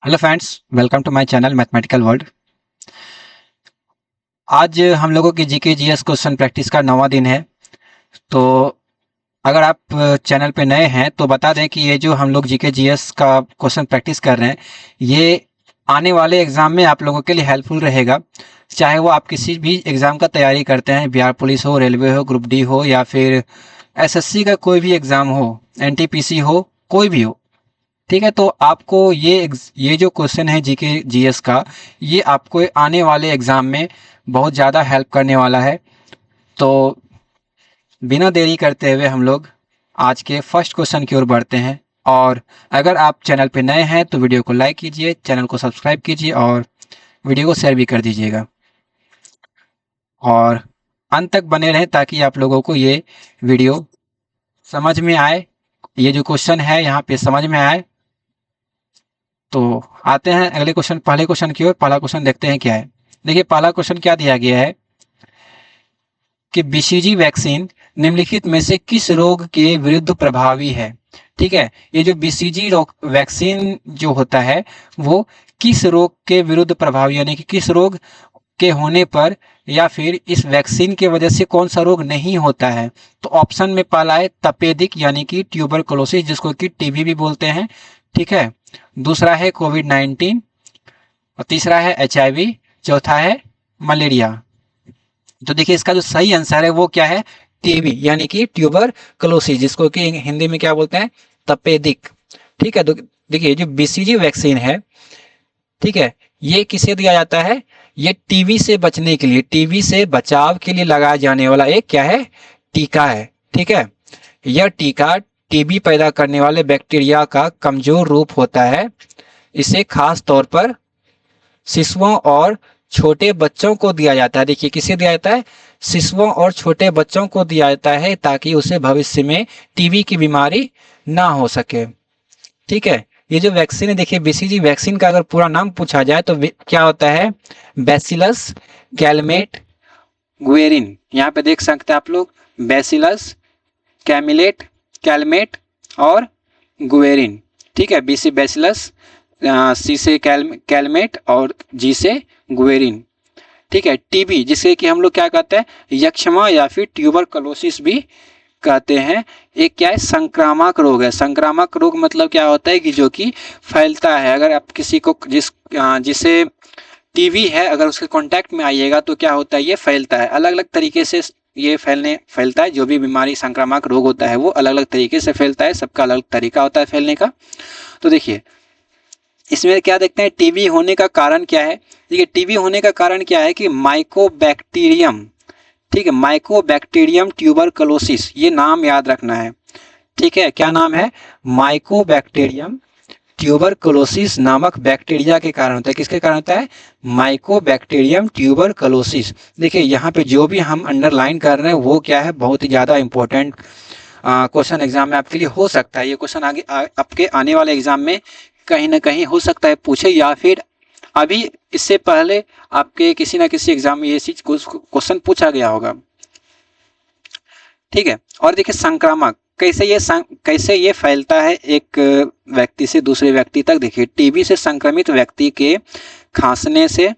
Hello friends, welcome to my channel mathematical world. आज हम लोगों की जीके जीएस क्वेश्चन प्रैक्टिस का 9वां दिन है। तो अगर आप चैनल पे नए हैं तो बता दें कि ये जो हम लोग जीके जीएस का क्वेश्चन प्रैक्टिस कर रहे हैं, ये आने वाले एग्ज़ाम में आप लोगों के लिए हेल्पफुल रहेगा। चाहे वो आप किसी भी एग्ज़ाम का तैयारी करते हैं, बिहार पुलिस हो, रेलवे हो, ग्रुप डी हो, या फिर एसएससी का कोई भी एग्ज़ाम हो, एनटीपीसी हो, कोई भी हो। ठीक है, तो आपको ये जो क्वेश्चन है जीके जीएस का, ये आपको आने वाले एग्जाम में बहुत ज़्यादा हेल्प करने वाला है। तो बिना देरी करते हुए हम लोग आज के फर्स्ट क्वेश्चन की ओर बढ़ते हैं। और अगर आप चैनल पे नए हैं तो वीडियो को लाइक कीजिए, चैनल को सब्सक्राइब कीजिए और वीडियो को शेयर भी कर दीजिएगा। और अंत तक बने रहें ताकि आप लोगों को ये वीडियो समझ में आए, ये जो क्वेश्चन है यहाँ पे समझ में आए। तो आते हैं अगले क्वेश्चन, पहले क्वेश्चन की ओर। पहला क्वेश्चन देखते हैं क्या है। देखिए, पहला क्वेश्चन क्या दिया गया है कि बीसीजी वैक्सीन निम्नलिखित में से किस रोग के विरुद्ध प्रभावी है। ठीक है, ये जो बीसीजी वैक्सीन जो होता है वो किस रोग के विरुद्ध प्रभावी, यानी कि किस रोग के होने पर या फिर इस वैक्सीन की वजह से कौन सा रोग नहीं होता है। तो ऑप्शन में पहला है तपेदिक यानी कि ट्यूबरकुलोसिस, जिसको कि टीबी भी बोलते हैं। ठीक है, दूसरा है कोविड-19 और तीसरा है एचआईवी, चौथा है मलेरिया। तो देखिए, इसका जो सही आंसर है वो क्या है, टीबी यानी कि ट्यूबरकुलोसिस, जिसको कि हिंदी में क्या बोलते हैं, तपेदिक। ठीक है, तो देखिए जो बीसीजी वैक्सीन है, ठीक है, ये किसे दिया जाता है, ये टीबी से बचने के लिए, टीबी से बचाव के लिए लगाया जाने वाला एक क्या है, टीका है। ठीक है, यह टीका टीबी पैदा करने वाले बैक्टीरिया का कमजोर रूप होता है। इसे खास तौर पर शिशुओं और छोटे बच्चों को दिया जाता है। देखिए, किसे दिया जाता है, शिशुओं और छोटे बच्चों को दिया जाता है ताकि उसे भविष्य में टीबी की बीमारी ना हो सके। ठीक है, ये जो वैक्सीन है, देखिए बीसीजी वैक्सीन का अगर पूरा नाम पूछा जाए तो क्या होता है, बैसिलस कैलमेट गुएरिन। यहाँ पे देख सकते हैं आप लोग, बैसिलस कैमिलेट कैलमेट और गुएरिन। ठीक है, बी से बैसिलस, सी से कैलमेट और जी से गुएरिन। ठीक है, टीबी जिसे कि हम लोग क्या कहते हैं, यक्षमा या फिर ट्यूबरकुलोसिस भी कहते हैं। एक क्या है, संक्रामक रोग है। संक्रामक रोग मतलब क्या होता है कि जो कि फैलता है। अगर आप किसी को जिसे टीबी है, अगर उसके कांटेक्ट में आइएगा तो क्या होता है, ये फैलता है। अलग अलग तरीके से ये फैलता है। जो भी बीमारी संक्रामक रोग होता है वो अलग अलग तरीके से फैलता है, सबका अलग तरीका होता है फैलने का। तो देखिए, इसमें क्या देखते हैं, टीबी होने का कारण क्या है। देखिए, टीबी होने का कारण क्या है कि माइकोबैक्टीरियम, ठीक है, माइकोबैक्टीरियम ट्यूबरकुलोसिस, ये नाम याद रखना है। ठीक है, क्या नाम है, माइकोबैक्टीरियम ट्यूबरकुलोसिस नामक बैक्टीरिया के कारण होता है। किसके कारण होता है, माइकोबैक्टीरियम ट्यूबरकुलोसिस। देखिए, यहाँ पे जो भी हम अंडरलाइन कर रहे हैं वो क्या है, बहुत ही ज़्यादा इंपॉर्टेंट क्वेश्चन एग्जाम में आपके लिए हो सकता है। ये क्वेश्चन आगे आपके आने वाले एग्जाम में कहीं ना कहीं हो सकता है पूछे, या फिर अभी इससे पहले आपके किसी ना किसी एग्जाम में ये चीज क्वेश्चन पूछा गया होगा। ठीक है, और देखिए संक्रामक कैसे ये फैलता है एक व्यक्ति से दूसरे व्यक्ति तक। देखिए, टीबी से संक्रमित व्यक्ति के खांसने से,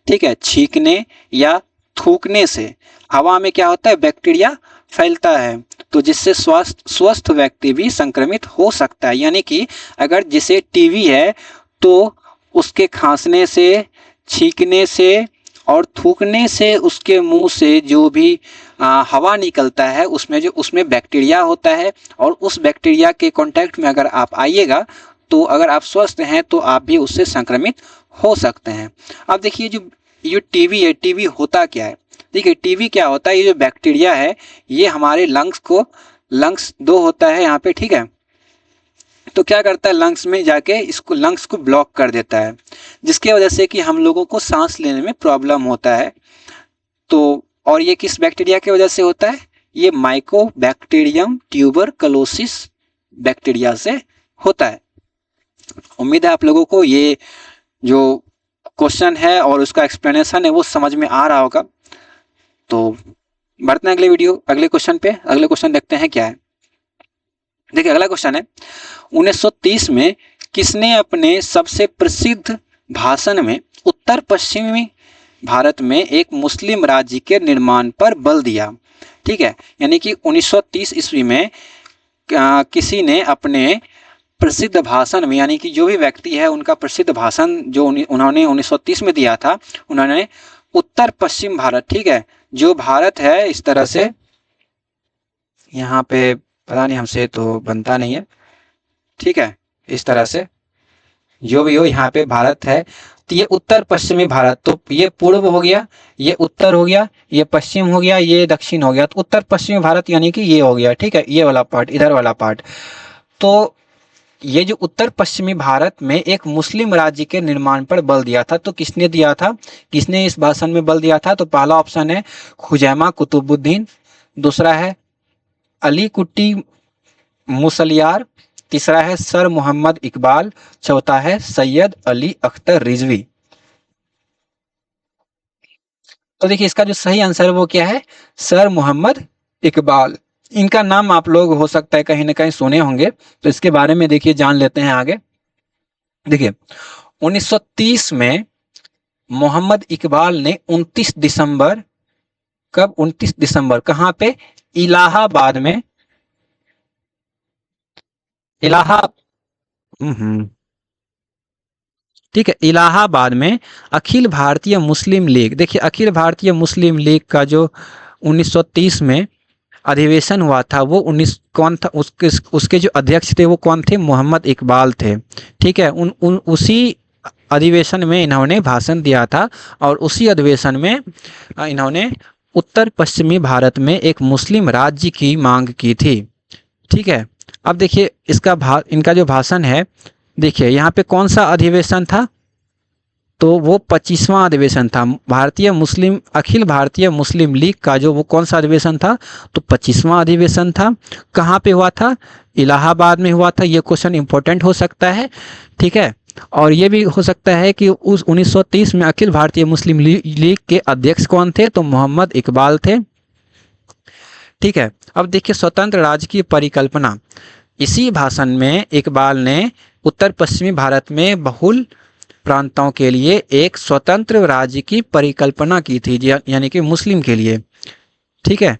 ठीक है, छींकने या थूकने से हवा में क्या होता है, बैक्टीरिया फैलता है। तो जिससे स्वस्थ व्यक्ति भी संक्रमित हो सकता है। यानी कि अगर जिसे टीबी है तो उसके खांसने से, छींकने से और थूकने से, उसके मुंह से जो भी हवा निकलता है उसमें बैक्टीरिया होता है। और उस बैक्टीरिया के कांटेक्ट में अगर आप आइएगा तो अगर आप स्वस्थ हैं तो आप भी उससे संक्रमित हो सकते हैं। अब देखिए, जो टीबी है, टीबी होता क्या है। देखिए, टीबी क्या होता है, ये जो बैक्टीरिया है ये हमारे लंग्स दो होता है यहाँ पे, ठीक है, तो क्या करता है, लंग्स में जाके इसको लंग्स को ब्लॉक कर देता है, जिसकी वजह से कि हम लोगों को सांस लेने में प्रॉब्लम होता है। तो और ये किस बैक्टीरिया की वजह से होता है, ये माइकोबैक्टीरियम ट्यूबरकुलोसिस बैक्टीरिया से होता है। उम्मीद है आप लोगों को ये जो क्वेश्चन है और उसका एक्सप्लेनेशन है वो समझ में आ रहा होगा। तो बढ़ते हैं अगले क्वेश्चन पे। अगले क्वेश्चन देखते हैं क्या है। देखिए, अगला क्वेश्चन है, 1930 में किसने अपने सबसे प्रसिद्ध भाषण में उत्तर पश्चिमी भारत में एक मुस्लिम राज्य के निर्माण पर बल दिया? ठीक है, यानी कि 1930 ईस्वी में किसी ने अपने प्रसिद्ध भाषण में, यानी कि जो भी व्यक्ति है उनका प्रसिद्ध भाषण जो उन्होंने 1930 में दिया था, उन्होंने उत्तर पश्चिम भारत, ठीक है, जो भारत है इस तरह से, यहाँ पे पता नहीं हमसे तो बनता नहीं है, ठीक है, इस तरह से जो भी हो, यहाँ पे भारत है तो ये उत्तर पश्चिमी भारत, तो ये पूर्व हो गया, ये उत्तर हो गया, ये पश्चिम हो गया, ये दक्षिण हो गया, तो उत्तर पश्चिमी भारत यानी कि ये हो गया, ठीक है, ये वाला पार्ट, इधर वाला पार्ट। तो ये जो उत्तर पश्चिमी भारत में एक मुस्लिम राज्य के निर्माण पर बल दिया था, तो किसने दिया था, किसने इस भाषण में बल दिया था? तो पहला ऑप्शन है खुजैमा कुतुबुद्दीन, दूसरा है अली कुट्टी मुसलियार, तीसरा है सर मोहम्मद इकबाल, चौथा है सैयद अली अख्तर रिजवी। तो देखिए इसका जो सही आंसर है वो क्या है, सर मोहम्मद इकबाल। इनका नाम आप लोग हो सकता है कहीं ना कहीं सुने होंगे, तो इसके बारे में देखिए जान लेते हैं आगे। देखिए 1930 में मोहम्मद इकबाल ने 29 दिसंबर, कब, 29 दिसंबर, कहां पे, इलाहाबाद में, ठीक है, इलाहाबाद में अखिल भारतीय मुस्लिम लीग, देखिए अखिल भारतीय मुस्लिम लीग का जो 1930 में अधिवेशन हुआ था वो कौन था, उसके जो अध्यक्ष थे वो कौन थे, मोहम्मद इकबाल थे, ठीक है। उसी अधिवेशन में इन्होंने भाषण दिया था और उसी अधिवेशन में इन्होंने उत्तर पश्चिमी भारत में एक मुस्लिम राज्य की मांग की थी, ठीक है। अब देखिए इनका जो भाषण है, देखिए यहाँ पे कौन सा अधिवेशन था, तो वो 25वां अधिवेशन था, अखिल भारतीय मुस्लिम लीग का जो वो कौन सा अधिवेशन था, तो 25वां अधिवेशन था। कहाँ पे हुआ था, इलाहाबाद में हुआ था। ये क्वेश्चन इंपॉर्टेंट हो सकता है, ठीक है। और ये भी हो सकता है कि उस 1930 में अखिल भारतीय मुस्लिम लीग के अध्यक्ष कौन थे, तो मोहम्मद इकबाल थे, ठीक है। अब देखिए स्वतंत्र राज्य की परिकल्पना, इसी भाषण में इकबाल ने उत्तर पश्चिमी भारत में बहुल प्रांतों के लिए एक स्वतंत्र राज्य की परिकल्पना की थी, यानी कि मुस्लिम के लिए, ठीक है।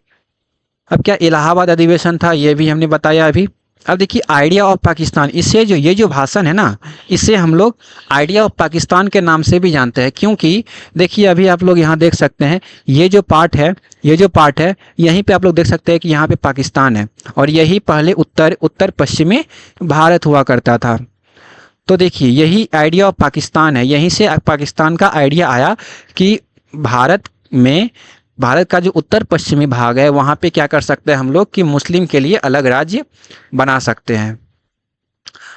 अब क्या इलाहाबाद अधिवेशन था, ये भी हमने बताया अभी। अब देखिए आइडिया ऑफ पाकिस्तान, इससे जो ये जो भाषण है ना, इसे हम लोग आइडिया ऑफ पाकिस्तान के नाम से भी जानते हैं, क्योंकि देखिए अभी आप लोग यहाँ देख सकते हैं, ये जो पार्ट है यहीं पे आप लोग देख सकते हैं कि यहाँ पे पाकिस्तान है और यही पहले उत्तर पश्चिमी भारत हुआ करता था। तो देखिए यही आइडिया ऑफ पाकिस्तान है, यहीं से पाकिस्तान का आइडिया आया कि भारत का जो उत्तर पश्चिमी भाग है वहाँ पे क्या कर सकते हैं हम लोग कि मुस्लिम के लिए अलग राज्य बना सकते हैं।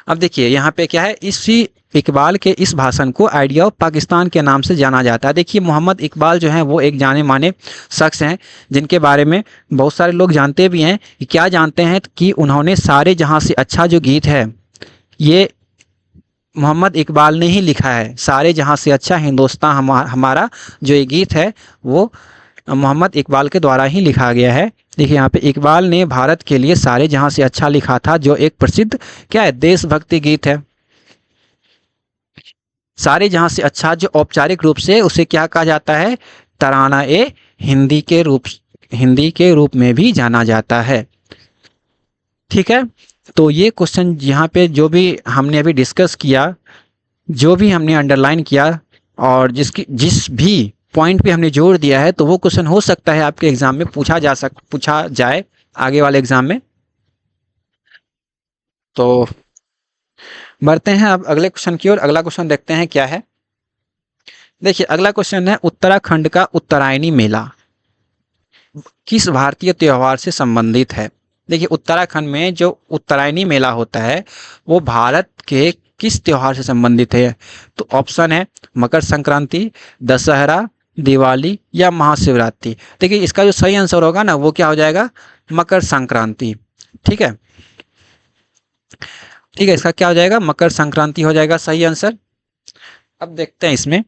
अब देखिए यहाँ पे क्या है, इसी इकबाल के इस भाषण को आइडिया ऑफ पाकिस्तान के नाम से जाना जाता है। देखिए मोहम्मद इकबाल जो हैं वो एक जाने माने शख्स हैं जिनके बारे में बहुत सारे लोग जानते भी हैं। क्या जानते हैं कि उन्होंने सारे जहाँ से अच्छा जो गीत है ये मोहम्मद इकबाल ने ही लिखा है। सारे जहाँ से अच्छा हिंदुस्तान हमारा जो ये गीत है वो मोहम्मद इकबाल के द्वारा ही लिखा गया है। देखिए यहाँ पे इकबाल ने भारत के लिए सारे जहाँ से अच्छा लिखा था, जो एक प्रसिद्ध क्या है, देशभक्ति गीत है। सारे जहाँ से अच्छा जो औपचारिक रूप से उसे क्या कहा जाता है, तराना ए हिंदी के रूप में भी जाना जाता है, ठीक है। तो ये क्वेश्चन यहाँ पे जो भी हमने अभी डिस्कस किया, जो भी हमने अंडरलाइन किया और जिस भी पॉइंट पे हमने जोर दिया है, तो वो क्वेश्चन हो सकता है आपके एग्जाम में पूछा जाए आगे वाले एग्जाम में। तो बढ़ते हैं अब अगले क्वेश्चन की ओर। अगला क्वेश्चन देखते हैं क्या है। देखिए अगला क्वेश्चन है, उत्तराखंड का उत्तरायणी मेला किस भारतीय त्योहार से संबंधित है। देखिए उत्तराखंड में जो उत्तरायणी मेला होता है वो भारत के किस त्योहार से संबंधित है। तो ऑप्शन है मकर संक्रांति, दशहरा, दिवाली या महाशिवरात्रि। देखिए इसका जो सही आंसर होगा ना वो क्या हो जाएगा, मकर संक्रांति, ठीक है। इसका क्या हो जाएगा, मकर संक्रांति हो जाएगा सही आंसर। अब देखते हैं इसमें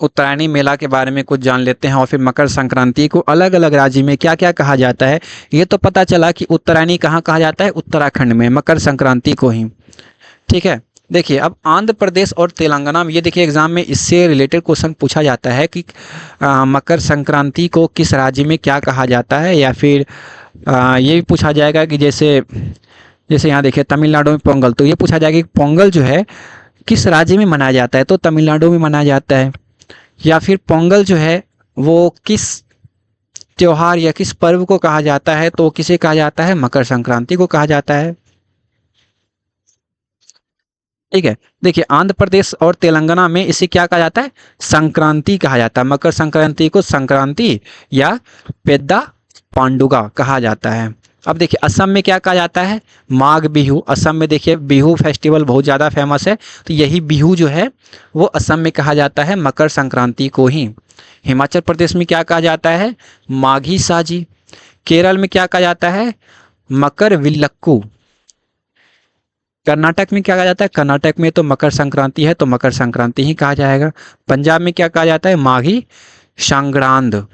उत्तरायणी मेला के बारे में कुछ जान लेते हैं और फिर मकर संक्रांति को अलग अलग राज्य में क्या क्या कहा जाता है। ये तो पता चला कि उत्तरायणी कहाँ कहा जाता है, उत्तराखंड में, मकर संक्रांति को ही, ठीक है। देखिए अब आंध्र प्रदेश और तेलंगाना में, ये देखिए एग्जाम में इससे रिलेटेड क्वेश्चन पूछा जाता है कि मकर संक्रांति को किस राज्य में क्या कहा जाता है, या फिर ये भी पूछा जाएगा कि जैसे जैसे यहाँ देखिए तमिलनाडु में पोंगल, तो ये पूछा जाएगा कि पोंगल जो है किस राज्य में मनाया जाता है, तो तमिलनाडु में मनाया जाता है। या फिर पोंगल जो है वो किस त्योहार या किस पर्व को कहा जाता है, तो किसे कहा जाता है, मकर संक्रांति को कहा जाता है। ठीक है। देखिए आंध्र प्रदेश और तेलंगाना में इसे क्या कहा जाता है, संक्रांति कहा जाता है। मकर संक्रांति को संक्रांति या पेद्दा पांडुगा कहा जाता है। अब देखिए असम में क्या कहा जाता है, माघ बिहू। असम में देखिए बिहू फेस्टिवल बहुत ज़्यादा फेमस है, तो यही बिहू जो है वो असम में कहा जाता है मकर संक्रांति को ही। हिमाचल प्रदेश में क्या कहा जाता है, माघी साजी। केरल में क्या कहा जाता है, मकर विलक्कू। कर्नाटक में क्या कहा जाता है, कर्नाटक में तो मकर संक्रांति है तो मकर संक्रांति ही कहा जाएगा। पंजाब में क्या कहा जाता है, माघी संग्रांद।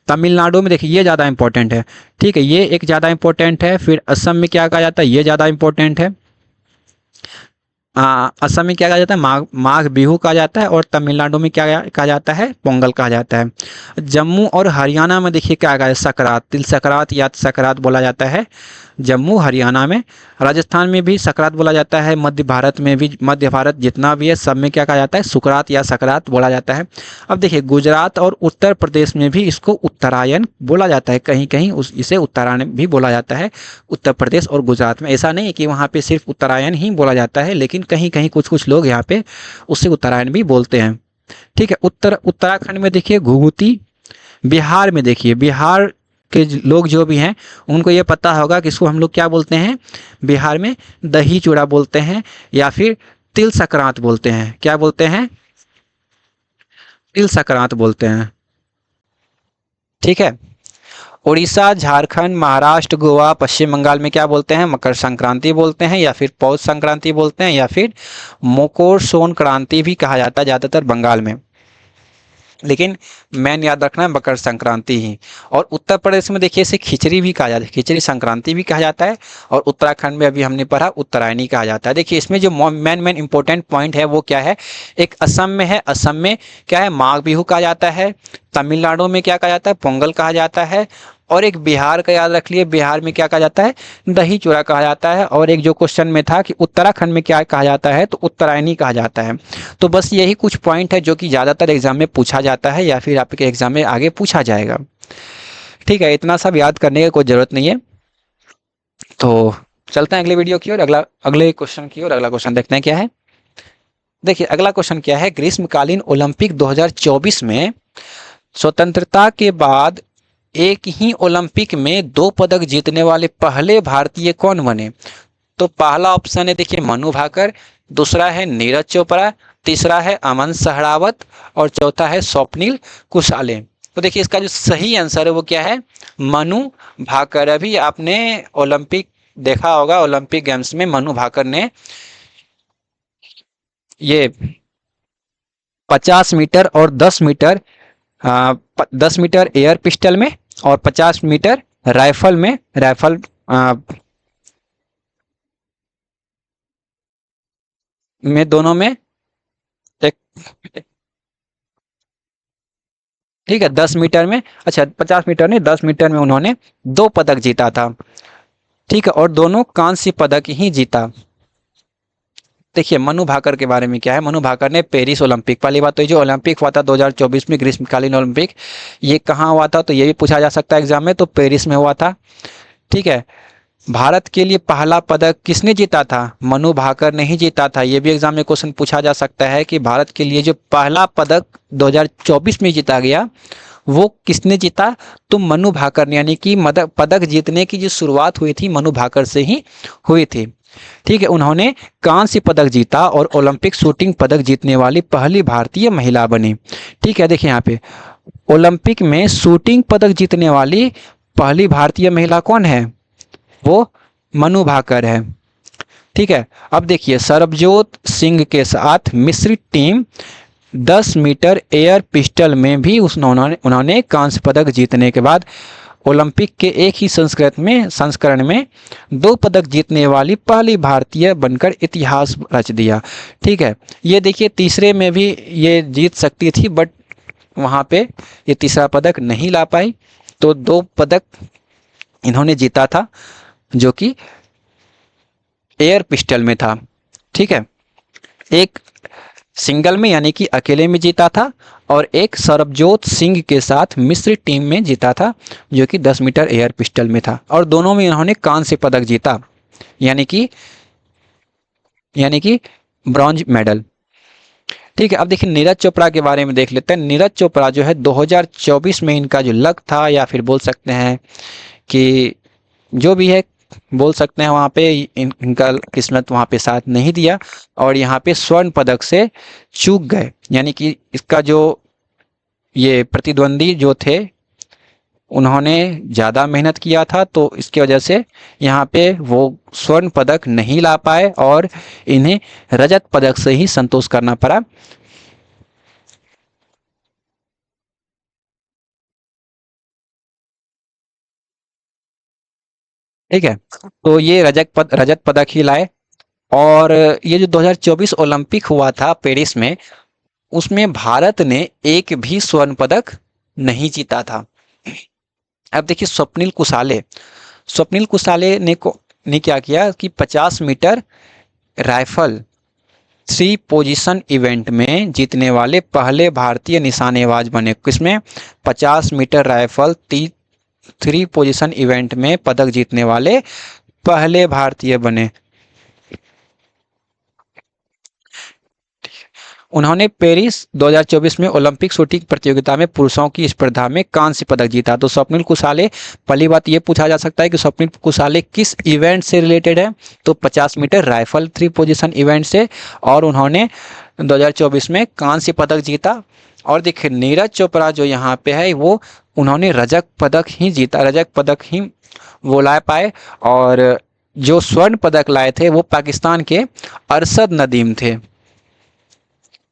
तमिलनाडु में देखिए ये ज़्यादा इंपॉर्टेंट है, ठीक है, ये एक ज़्यादा इंपॉर्टेंट है। फिर असम में क्या कहा जाता है, ये ज़्यादा इंपॉर्टेंट है। असम में क्या कहा जाता है, माघ बिहू कहा जाता है, और तमिलनाडु में क्या कहा जाता है, पोंगल कहा जाता है। जम्मू और हरियाणा में देखिए क्या कहा है, सकरात, तिल सकरात या सकरात बोला जाता है जम्मू हरियाणा में। राजस्थान में भी सकरात बोला जाता है। मध्य भारत में भी, मध्य भारत जितना भी है सब में क्या कहा जाता है, सुकरात या सकरात बोला जाता है। अब देखिए गुजरात और उत्तर प्रदेश में भी इसको उत्तरायण बोला जाता है, कहीं कहीं इसे उत्तरायण भी बोला जाता है। उत्तर प्रदेश और गुजरात में ऐसा नहीं है कि वहाँ पे सिर्फ उत्तरायण ही बोला जाता है, लेकिन कहीं कहीं कुछ कुछ लोग यहाँ पे उससे उत्तरायण भी बोलते हैं। ठीक है। उत्तराखंड में देखिए घुघुती। बिहार में देखिए, बिहार के लोग जो भी हैं उनको ये पता होगा कि इसको हम लोग क्या बोलते हैं, बिहार में दही चूड़ा बोलते हैं, या फिर तिल संक्रांत बोलते हैं। क्या बोलते हैं, तिल संक्रांत बोलते हैं। ठीक है। उड़ीसा, झारखंड, महाराष्ट्र, गोवा, पश्चिम बंगाल में क्या बोलते हैं, मकर संक्रांति बोलते हैं, या फिर पौष संक्रांति बोलते हैं, या फिर मकर संक्रांति भी कहा जाता है ज़्यादातर बंगाल में, लेकिन मेन याद रखना है मकर संक्रांति ही। और उत्तर प्रदेश में देखिए इसे खिचड़ी भी कहा जाता है, खिचड़ी संक्रांति भी कहा जाता है। और उत्तराखंड में अभी हमने पढ़ा उत्तरायणी कहा जाता है। देखिए इसमें जो मेन इंपॉर्टेंट पॉइंट है वो क्या है, एक असम में है, असम में क्या है, माघ बिहू कहा जाता है। तमिलनाडु में क्या कहा जाता है, पोंगल कहा जाता है। और एक बिहार का याद रख लिए, बिहार में क्या कहा जाता है, दही चूड़ा कहा जाता है। और एक जो क्वेश्चन में था कि उत्तराखंड में क्या कहा जाता है, तो उत्तरायणी कहा जाता है। तो बस यही कुछ पॉइंट है जो कि ज़्यादातर एग्जाम में पूछा जाता है, या फिर आपके एग्जाम में आगे पूछा जाएगा। ठीक है, इतना सब याद करने की कोई ज़रूरत नहीं है। तो चलते हैं अगले वीडियो की ओर, अगले क्वेश्चन की ओर। अगला क्वेश्चन देखते हैं क्या है। देखिए अगला क्वेश्चन क्या है, ग्रीष्मकालीन ओलंपिक 2024 में स्वतंत्रता के बाद एक ही ओलंपिक में 2 पदक जीतने वाले पहले भारतीय कौन बने। तो पहला ऑप्शन है देखिए मनु भाकर, दूसरा है नीरज चोपड़ा, तीसरा है अमन सहरावत, और चौथा है स्वप्निल कुशाले। तो देखिए इसका जो सही आंसर है वो क्या है, मनु भाकर। अभी आपने ओलंपिक देखा होगा, ओलंपिक गेम्स में मनु भाकर ने ये 50 मीटर और 10 मीटर 10 मीटर एयर पिस्टल में और 50 मीटर राइफल में, राइफल में दोनों में एक, ठीक है 10 मीटर में, अच्छा 50 मीटर नहीं 10 मीटर में उन्होंने 2 पदक जीता था। ठीक है, और दोनों कांस्य पदक ही जीता। देखिए मनु भाकर के बारे में क्या है, मनु भाकर ने पेरिस ओलंपिक, पहली बात तो ये जो ओलंपिक हुआ था 2024 में ग्रीष्मकालीन ओलंपिक, ये कहाँ हुआ था, तो ये भी पूछा जा सकता है एग्जाम में, तो पेरिस में हुआ था। ठीक है। भारत के लिए पहला पदक किसने जीता था, मनु भाकर ने ही जीता था। ये भी एग्जाम में क्वेश्चन पूछा जा सकता है कि भारत के लिए जो पहला पदक 2024 में जीता गया वो किसने जीता, तो मनु भाकर ने, यानी कि पदक जीतने की जो शुरुआत हुई थी मनु भाकर से ही हुई थी। ठीक है, उन्होंने कांस्य पदक जीता और ओलंपिक शूटिंग पदक जीतने वाली पहली भारतीय महिला बनी। ठीक है, देखिए यहाँ पे ओलंपिक में शूटिंग पदक जीतने वाली पहली भारतीय महिला कौन है, वो मनु भाकर है। ठीक है, अब देखिए सरबजोत सिंह के साथ मिश्रित टीम 10 मीटर एयर पिस्टल में भी उन्होंने कांस्य पदक जीतने के बाद ओलंपिक के एक ही संस्करण में 2 पदक जीतने वाली पहली भारतीय बनकर इतिहास रच दिया। ठीक है, ये देखिए तीसरे में भी ये जीत सकती थी, बट वहाँ पे ये तीसरा पदक नहीं ला पाई, तो 2 पदक इन्होंने जीता था, जो कि एयर पिस्टल में था। ठीक है, एक सिंगल में यानी कि अकेले में जीता था, और एक सरबजोत सिंह के साथ मिस्र टीम में जीता था, जो कि 10 मीटर एयर पिस्टल में था, और दोनों में इन्होंने कांस्य पदक जीता, यानी कि ब्रॉन्ज मेडल। ठीक है, अब देखिए नीरज चोपड़ा के बारे में देख लेते हैं। नीरज चोपड़ा जो है 2024 में इनका जो लक था, या फिर बोल सकते हैं कि जो भी है, बोल सकते हैं वहाँ पे इनका किस्मत वहाँ पे साथ नहीं दिया, और यहाँ पे स्वर्ण पदक से चूक गए। यानी कि इसका जो ये प्रतिद्वंदी जो थे, उन्होंने ज़्यादा मेहनत किया था, तो इसकी वजह से यहाँ पे वो स्वर्ण पदक नहीं ला पाए, और इन्हें रजत पदक से ही संतोष करना पड़ा। ठीक है, तो ये रजत पदक ही लाए। और ये जो 2024 ओलंपिक हुआ था पेरिस में, उसमें भारत ने एक भी स्वर्ण पदक नहीं जीता था। अब देखिए स्वप्निल कुसाले ने क्या किया कि 50 मीटर राइफल 3 पोजीशन इवेंट में जीतने वाले पहले भारतीय निशानेबाज बने। किसमें? 50 मीटर राइफल 3 पोजीशन इवेंट में पदक जीतने वाले पहले भारतीय बने। उन्होंने पेरिस 2024 में ओलंपिक शूटिंग प्रतियोगिता में पुरुषों की स्पर्धा में कांस्य पदक जीता। तो स्वप्निल कुसाले, पहली बात ये पूछा जा सकता है कि स्वप्निल कुसाले किस इवेंट से रिलेटेड है, तो 50 मीटर राइफल 3 पोजीशन इवेंट से, और उन्होंने 2024 में कांस्य पदक जीता। और देखिए नीरज चोपड़ा जो यहाँ पे है, वो उन्होंने रजत पदक ही वो ला पाए, और जो स्वर्ण पदक लाए थे वो पाकिस्तान के अरशद नदीम थे।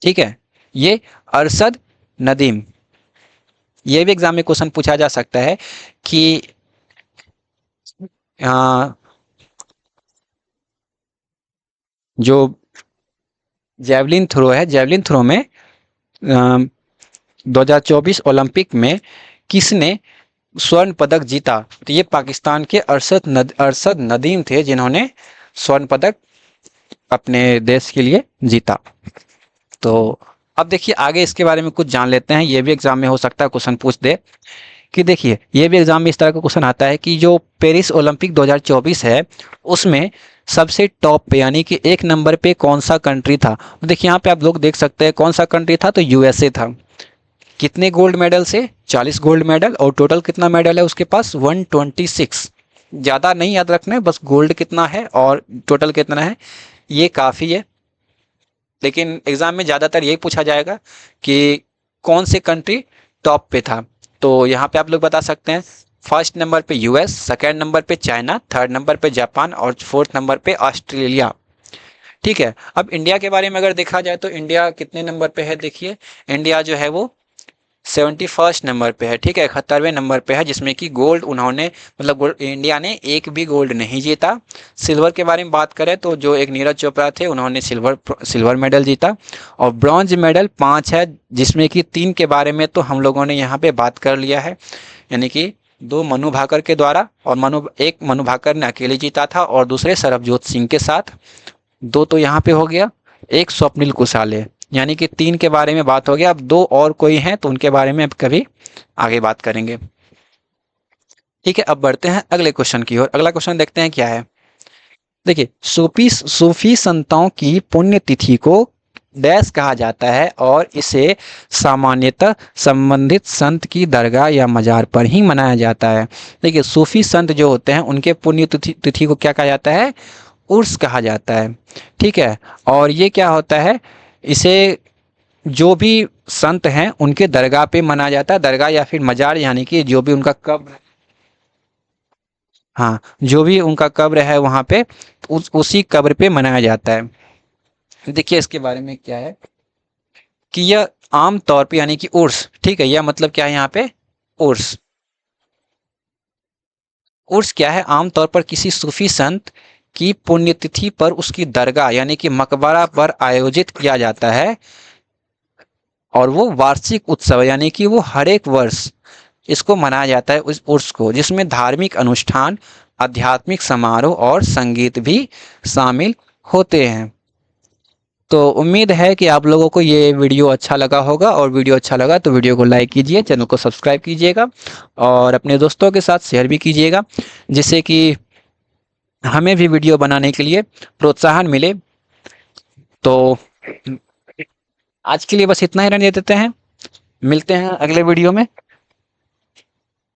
ठीक है, ये अरशद नदीम, ये भी एग्जाम में क्वेश्चन पूछा जा सकता है कि आ, जो जेवलिन थ्रो में 2024 ओलंपिक में किसने स्वर्ण पदक जीता, तो ये पाकिस्तान के अरशद नदीम थे, जिन्होंने स्वर्ण पदक अपने देश के लिए जीता। तो अब देखिए आगे इसके बारे में कुछ जान लेते हैं, ये भी एग्जाम में हो सकता है क्वेश्चन पूछ दे। कि देखिए ये भी एग्जाम में इस तरह का क्वेश्चन आता है कि जो पेरिस ओलंपिक 2024 है, उसमें सबसे टॉप पे यानी कि 1 नंबर पे कौन सा कंट्री था। तो देखिए यहाँ पे आप लोग देख सकते हैं कौन सा कंट्री था, तो यूएसए था। कितने गोल्ड मेडल से? 40 गोल्ड मेडल, और टोटल कितना मेडल है उसके पास? 126। ज़्यादा नहीं याद रखना है, बस गोल्ड कितना है और टोटल कितना है, ये काफ़ी है। लेकिन एग्जाम में ज़्यादातर यही पूछा जाएगा कि कौन से कंट्री टॉप पे था। तो यहाँ पे आप लोग बता सकते हैं, फर्स्ट नंबर पे यूएस, सेकंड नंबर पे चाइना, थर्ड नंबर पे जापान, और फोर्थ नंबर पे ऑस्ट्रेलिया। ठीक है, अब इंडिया के बारे में अगर देखा जाए तो इंडिया कितने नंबर पे है? देखिए इंडिया जो है वो 71st नंबर पे है। ठीक है, 71वें नंबर पे है, जिसमें कि गोल्ड उन्होंने, मतलब इंडिया ने एक भी गोल्ड नहीं जीता। सिल्वर के बारे में बात करें तो जो एक नीरज चोपड़ा थे, उन्होंने सिल्वर मेडल जीता, और ब्रॉन्ज मेडल 5 है, जिसमें कि 3 के बारे में तो हम लोगों ने यहाँ पे बात कर लिया है, यानी कि 2 मनु भाकर के द्वारा, और एक मनु भाकर ने अकेले जीता था, और दूसरे सरबजोत सिंह के साथ। 2 तो यहाँ पे हो गया, एक स्वप्निल कुसाले, यानी कि 3 के बारे में बात हो गया। अब 2 और कोई हैं तो उनके बारे में अब कभी आगे बात करेंगे। ठीक है, अब बढ़ते हैं अगले क्वेश्चन की ओर। अगला क्वेश्चन देखते हैं क्या है। देखिए सूफी संतों की पुण्यतिथि को डैश कहा जाता है, और इसे सामान्यतः संबंधित संत की दरगाह या मजार पर ही मनाया जाता है। देखिए सूफी संत जो होते हैं, उनके पुण्यतिथि को क्या कहा जाता है? उर्स कहा जाता है। ठीक है, और ये क्या होता है, इसे जो भी संत हैं उनके दरगाह पे मनाया जाता है, दरगाह या फिर मजार, यानी कि जो भी उनका कब्र, हाँ, जो भी उनका कब्र है वहाँ पे उसी कब्र पे मनाया जाता है। देखिए इसके बारे में क्या है कि यह आम तौर पे, यानी कि उर्स, ठीक है, यह मतलब क्या है यहाँ पे? उर्स। उर्स क्या है, आमतौर पर किसी सूफी संत की पुण्यतिथि पर उसकी दरगाह यानी कि मकबरा पर आयोजित किया जाता है, और वो वार्षिक उत्सव यानी कि वो हर एक वर्ष इसको मनाया जाता है उस उर्स को, जिसमें धार्मिक अनुष्ठान, आध्यात्मिक समारोह और संगीत भी शामिल होते हैं। तो उम्मीद है कि आप लोगों को ये वीडियो अच्छा लगा होगा, और वीडियो अच्छा लगा तो वीडियो को लाइक कीजिए, चैनल को सब्सक्राइब कीजिएगा और अपने दोस्तों के साथ शेयर भी कीजिएगा, जिससे कि हमें भी वीडियो बनाने के लिए प्रोत्साहन मिले। तो आज के लिए बस इतना ही रहने देते हैं, मिलते हैं अगले वीडियो में।